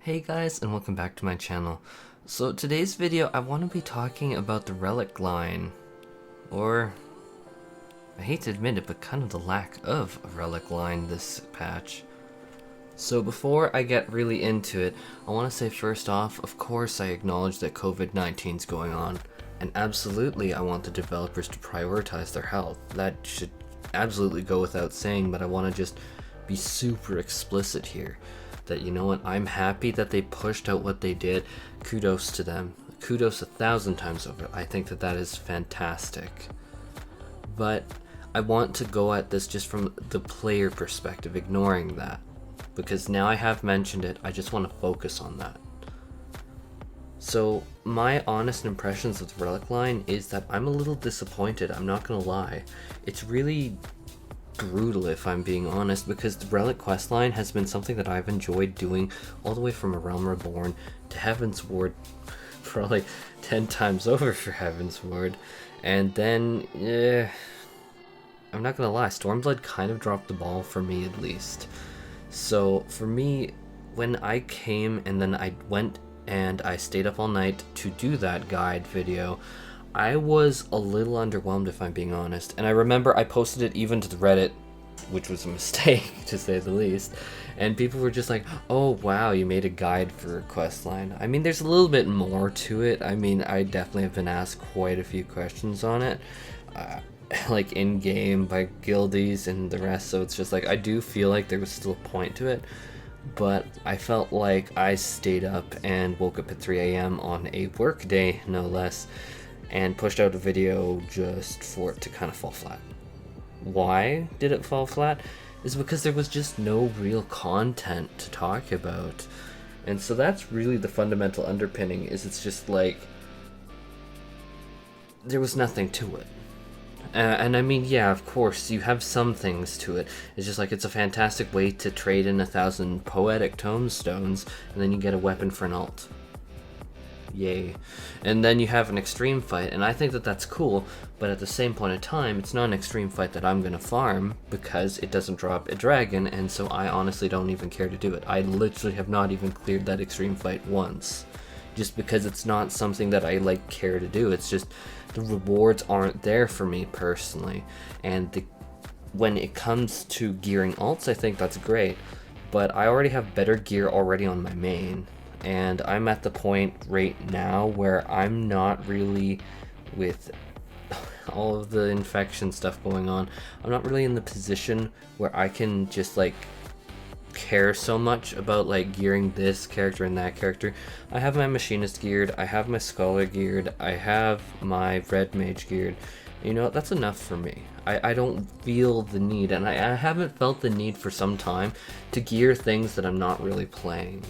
Hey guys, and welcome back to my channel. So today's video I want to be talking about the relic line, or I hate to admit it, but kind of the lack of a relic line this patch. So before I get really into it, I want to say first off, of course I acknowledge that COVID-19 is going on, and absolutely I want the developers to prioritize their health. That should absolutely go without saying, but I want to just be super explicit here. That, you know what, I'm happy that they pushed out what they did. Kudos to them. Kudos 1,000 times over. I think that is fantastic. But I want to go at this just from the player perspective, ignoring that. Because now I have mentioned it, I just want to focus on that. So my honest impressions of the relic line is that I'm a little disappointed, I'm not gonna lie. It's really brutal if I'm being honest, because the relic questline has been something that I've enjoyed doing all the way from A Realm Reborn to Heavensward, probably 10 times over for Heavensward, and then I'm not gonna lie, Stormblood kind of dropped the ball for me at least. So for me, when I came and then I went and I stayed up all night to do that guide video, I was a little underwhelmed if I'm being honest. And I remember I posted it even to the Reddit, which was a mistake to say the least, and people were just like, oh wow, you made a guide for questline. I mean, there's a little bit more to it. I mean, I definitely have been asked quite a few questions on it, like in game by guildies and the rest, so it's just like I do feel like there was still a point to it, but I felt like I stayed up and woke up at 3 a.m. on a work day, no less, and pushed out a video just for it to kind of fall flat. Why did it fall flat? Is because there was just no real content to talk about. And so that's really the fundamental underpinning, is it's just like there was nothing to it. And I mean, yeah, of course, you have some things to it. It's just like it's a fantastic way to trade in 1,000 poetic tomestones, and then you get a weapon for an alt. Yay. And then you have an extreme fight, and I think that that's cool, but at the same point in time, it's not an extreme fight that I'm gonna farm, because it doesn't drop a dragon, and so I honestly don't even care to do it. I literally have not even cleared that extreme fight once, just because it's not something that I care to do. It's just the rewards aren't there for me personally, and when it comes to gearing alts, I think that's great, but I already have better gear already on my main, and I'm at the point right now where I'm not really, with all of the infection stuff going on, I'm not really in the position where I can just care so much about gearing this character and that character. I have my machinist geared, I have my scholar geared, I have my red mage geared. You know, that's enough for me. I don't feel the need, and I haven't felt the need for some time to gear things that I'm not really playing.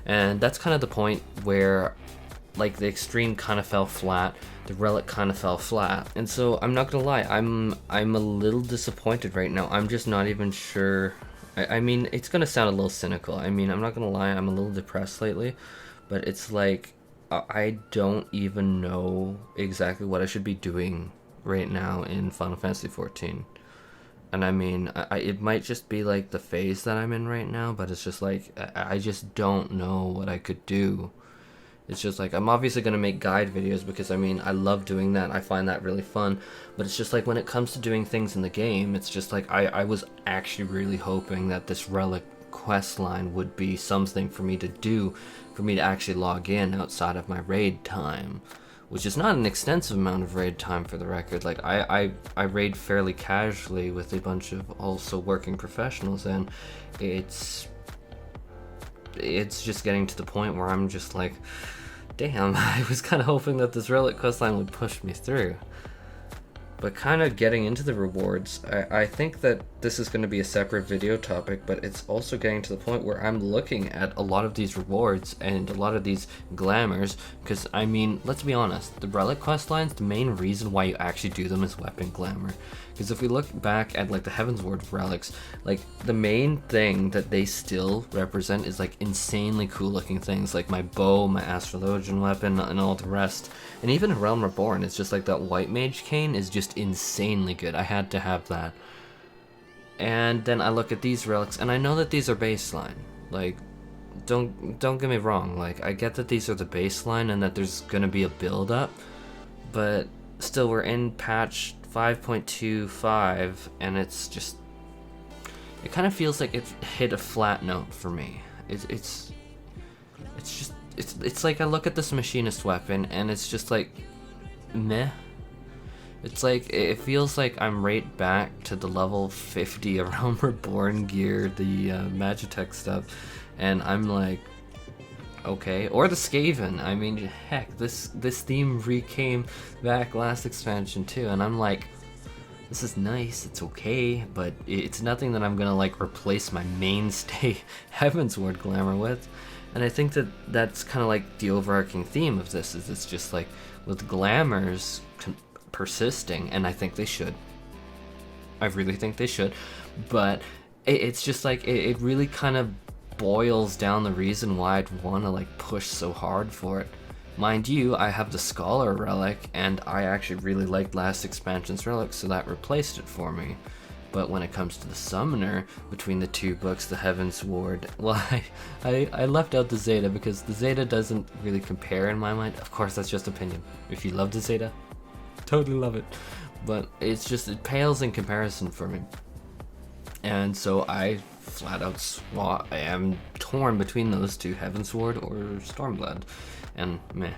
And that's kind of the point where the extreme kind of fell flat, the relic kind of fell flat, and so I'm not gonna lie, I'm a little disappointed right now. I'm just not even sure. I mean, it's gonna sound a little cynical. I mean, I'm not gonna lie, I'm a little depressed lately, but it's like I don't even know exactly what I should be doing right now in Final Fantasy XIV. And I mean, it might just be the phase that I'm in right now, but it's just I just don't know what I could do. It's just I'm obviously going to make guide videos because I mean, I love doing that. I find that really fun. But it's just when it comes to doing things in the game, it's just I was actually really hoping that this relic quest line would be something for me to do, for me to actually log in outside of my raid time, which is not an extensive amount of raid time for the record. I raid fairly casually with a bunch of also working professionals, and it's just getting to the point where I'm just damn, I was kind of hoping that this relic questline would push me through. But kind of getting into the rewards, I think that this is going to be a separate video topic, but it's also getting to the point where I'm looking at a lot of these rewards and a lot of these glamours, because I mean, let's be honest, the relic questlines, the main reason why you actually do them is weapon glamour. Because if we look back at the Heavensward relics, the main thing that they still represent is insanely cool looking things, like my bow, my astrologian weapon, and all the rest. And even Realm Reborn, it's just that white mage cane is just insanely good. I had to have that. And then I look at these relics, and I know that these are baseline. don't get me wrong. Like, I get that these are the baseline and that there's gonna be a build up, but still, we're in patch 5.25, and it's just, it kind of feels like it hit a flat note for me. It's like I look at this machinist weapon and it's just like meh. It's like, it feels like I'm right back to the level 50 of Realm Reborn gear, the Magitech stuff, and I'm like, okay. Or the Skaven. I mean, heck, this theme came back last expansion too, and I'm like, this is nice, it's okay, but it's nothing that I'm gonna like replace my mainstay Heavensward glamour with. And I think that that's kind of like the overarching theme of this, is it's just like, with glamours persisting, and I think they should. I really think they should, but it's just like, it really kind of boils down the reason why I'd want to like push so hard for it. Mind you, I have the Scholar Relic, and I actually really liked last expansion's relic, so that replaced it for me. But when it comes to the Summoner, between the two books, the Heavensward, well, I left out the Zeta because the Zeta doesn't really compare in my mind. Of course, that's just opinion. If you love the Zeta, totally love it. But it's just, it pales in comparison for me. And so I flat out I am torn between those two, Heavensward or Stormblood. And meh.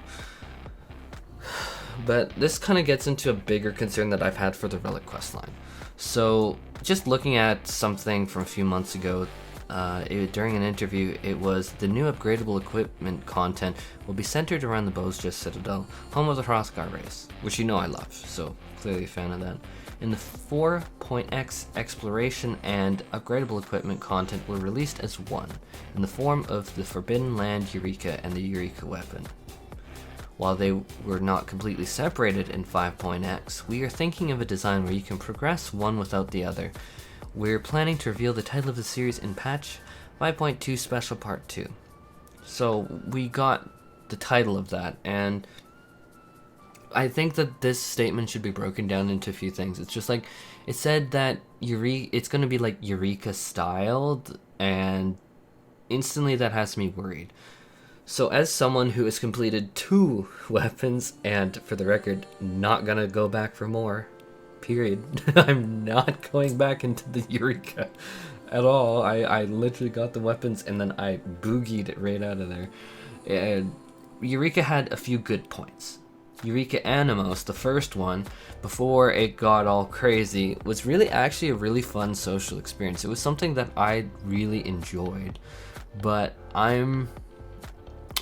But this kind of gets into a bigger concern that I've had for the Relic questline. So, just looking at something from a few months ago, during an interview, it was the new upgradable equipment content will be centered around the Bozja Citadel, home of the Hrothgar race, which you know I love, so clearly a fan of that. And the 4.x exploration and upgradable equipment content were released as one, in the form of the Forbidden Land Eureka and the Eureka weapon. While they were not completely separated in 5.x, we are thinking of a design where you can progress one without the other. We're planning to reveal the title of the series in patch 5.2 Special Part 2. So we got the title of that, and I think that this statement should be broken down into a few things. It's just like, it said that it's going to be like Eureka styled, and instantly that has me worried. So as someone who has completed 2 weapons, and for the record, not gonna go back for more, period. I'm not going back into the Eureka at all. I literally got the weapons and then I boogied it right out of there. And Eureka had a few good points. Eureka Animos, the first one, before it got all crazy, was really actually a really fun social experience. It was something that I really enjoyed, but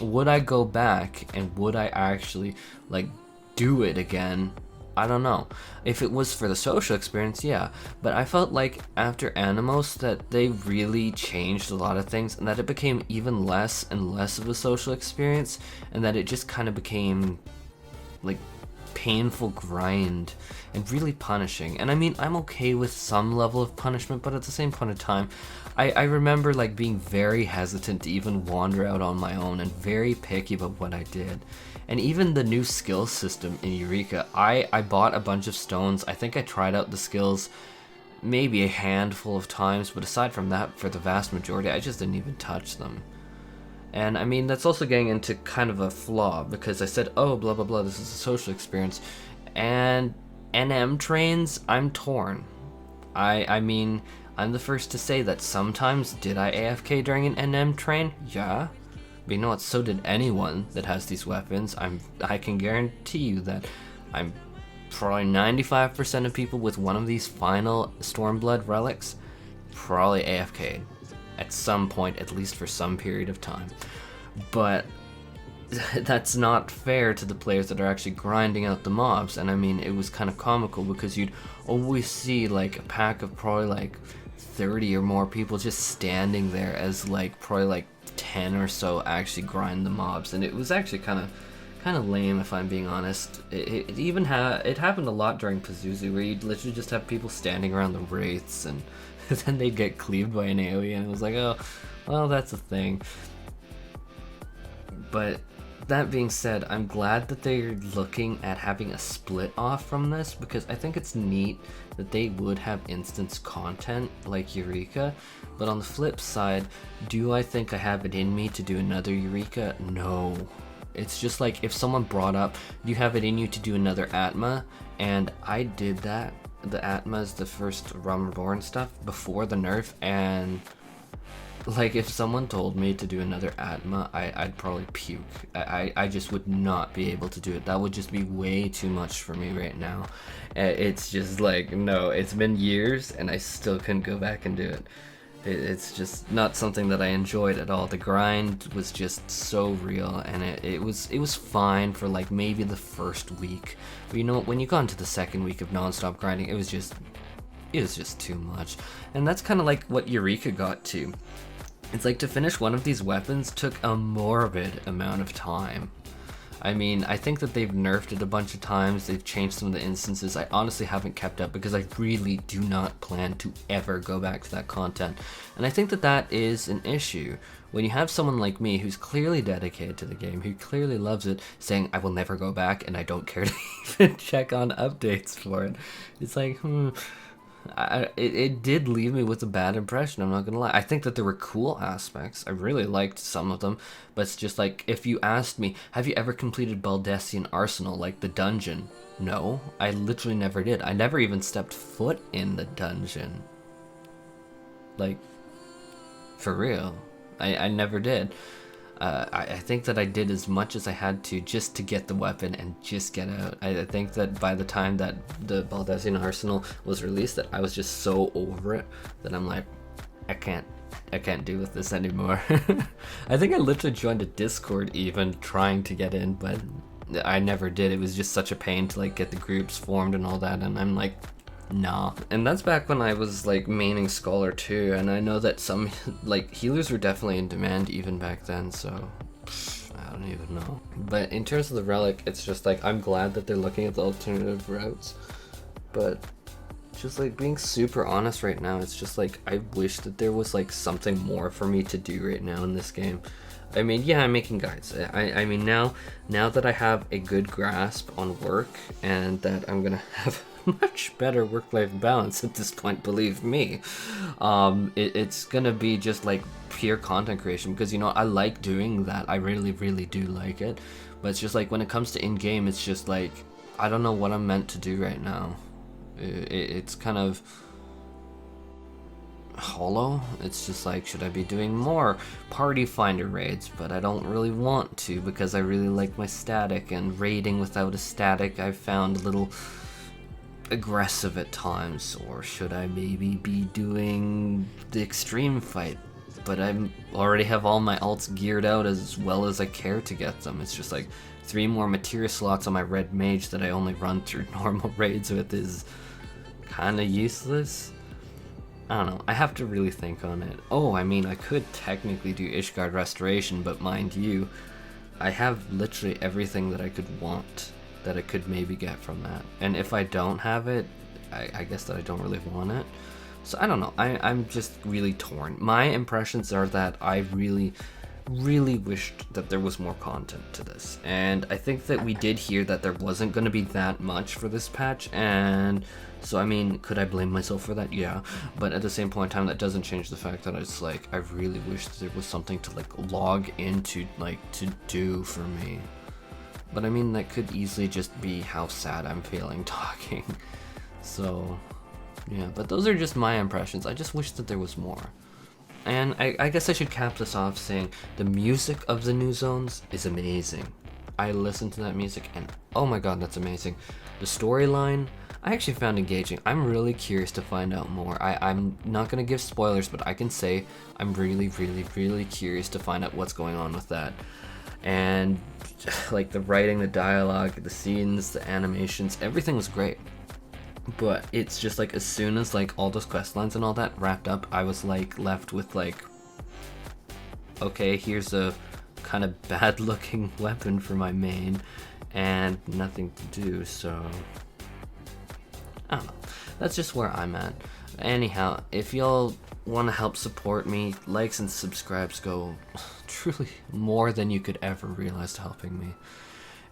would I go back and would I actually like do it again? I don't know. If it was for the social experience, yeah, but I felt like after Animos that they really changed a lot of things, and that it became even less and less of a social experience, and that it just kind of became like painful grind and really punishing. And I mean, I'm okay with some level of punishment, but at the same point in time, I remember like being very hesitant to even wander out on my own and very picky about what I did. And even the new skill system in Eureka, I bought a bunch of stones. I think I tried out the skills maybe a handful of times, but aside from that, for the vast majority, I just didn't even touch them. And I mean, that's also getting into kind of a flaw, because I said, oh, blah, blah, blah, this is a social experience. And NM trains, I'm torn. I mean, I'm the first to say that sometimes did I AFK during an NM train? Yeah. But you know what, so did anyone that has these weapons. I can guarantee you that I'm probably 95% of people with one of these final Stormblood relics probably AFK'd at some point, at least for some period of time. But that's not fair to the players that are actually grinding out the mobs. And I mean, it was kind of comical because you'd always see like a pack of probably like 30 or more people just standing there as like probably like 10 or so actually grind the mobs, and it was actually kind of lame, if I'm being honest. It even it happened a lot during Pazuzu, where you'd literally just have people standing around the wraiths, and then they'd get cleaved by an AoE, and it was like, oh, well, that's a thing. But that being said, I'm glad that they're looking at having a split off from this, because I think it's neat that they would have instance content like Eureka. But on the flip side, do I think I have it in me to do another Eureka? No. It's just like if someone brought up, do you have it in you to do another Atma? And I did that. The Atma's the first Realm Reborn stuff before the nerf, and like if someone told me to do another Atma, I'd probably puke. I just would not be able to do it. That would just be way too much for me right now. It's just like, no, it's been years and I still couldn't go back and do it. It's just not something that I enjoyed at all. The grind was just so real, and it was fine for like maybe the first week. But you know, when you got into the second week of non-stop grinding, it was just too much. And that's kind of like what Eureka got to. It's like to finish one of these weapons took a morbid amount of time. I mean, I think that they've nerfed it a bunch of times, they've changed some of the instances. I honestly haven't kept up because I really do not plan to ever go back to that content. And I think that that is an issue. When you have someone like me who's clearly dedicated to the game, who clearly loves it, saying, I will never go back and I don't care to even check on updates for it. It's like, it did leave me with a bad impression, I'm not gonna lie. I think that there were cool aspects. I really liked some of them, but it's just like, if you asked me, have you ever completed Baldesion Arsenal, like the dungeon? No, I literally never did. I never even stepped foot in the dungeon. Like, for real. I never did. I think that I did as much as I had to just to get the weapon and just get out. I think that by the time that the Baldesion Arsenal was released, that I was just so over it that I'm like, I can't do with this anymore. I think I literally joined a Discord even trying to get in, but I never did. It was just such a pain to like get the groups formed and all that, and I'm like, nah. And that's back when I was like maining Scholar too, and I know that some like healers were definitely in demand even back then, so I don't even know. But in terms of the relic, it's just like, I'm glad that they're looking at the alternative routes, but just like being super honest right now, it's just like I wish that there was like something more for me to do right now in this game. I mean, yeah, I'm making guides. I mean, now that I have a good grasp on work and that I'm gonna have much better work-life balance at this point, believe me, it's gonna be just like pure content creation, because you know, I like doing that. I really do like it, but it's just like when it comes to in-game, it's just like I don't know what I'm meant to do right now. It's kind of hollow. It's just like, should I be doing more party finder raids? But I don't really want to, because I really like my static, and raiding without a static I've found a little aggressive at times. Or should I maybe be doing the extreme fight? But I already have all my alts geared out as well as I care to get them. It's just like 3 more materia slots on my red mage that I only run through normal raids with is kind of useless. I don't know, I have to really think on it. Oh, I mean, I could technically do Ishgard Restoration, but mind you, I have literally everything that I could want, that I could maybe get from that. And if I don't have it, I guess that I don't really want it. So I don't know, I'm just really torn. My impressions are that I really wished that there was more content to this. And I think that we did hear that there wasn't going to be that much for this patch, and so I mean, could I blame myself for that? Yeah, but at the same point in time, that doesn't change the fact that it's like, I really wish that there was something to like log into, like to do for me. But I mean, that could easily just be how sad I'm feeling talking. So yeah, but those are just my impressions. I just wish that there was more. And I guess I should cap this off saying the music of the new zones is amazing. I listened to that music and oh my god, that's amazing. The storyline, I actually found engaging. I'm really curious to find out more. I'm not going to give spoilers, but I can say I'm really curious to find out what's going on with that. And like the writing, the dialogue, the scenes, the animations, everything was great. But it's just like, as soon as like all those quest lines and all that wrapped up, I was like left with like, okay, here's a kind of bad looking weapon for my main and nothing to do. So I don't know, that's just where I'm at. Anyhow, if y'all want to help support me, likes and subscribes go truly more than you could ever realize to helping me.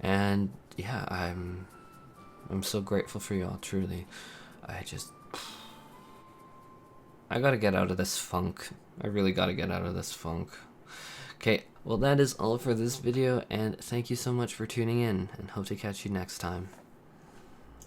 And yeah, I'm so grateful for y'all, truly. I gotta get out of this funk. I really gotta get out of this funk. Okay, well that is all for this video, and thank you so much for tuning in, and hope to catch you next time.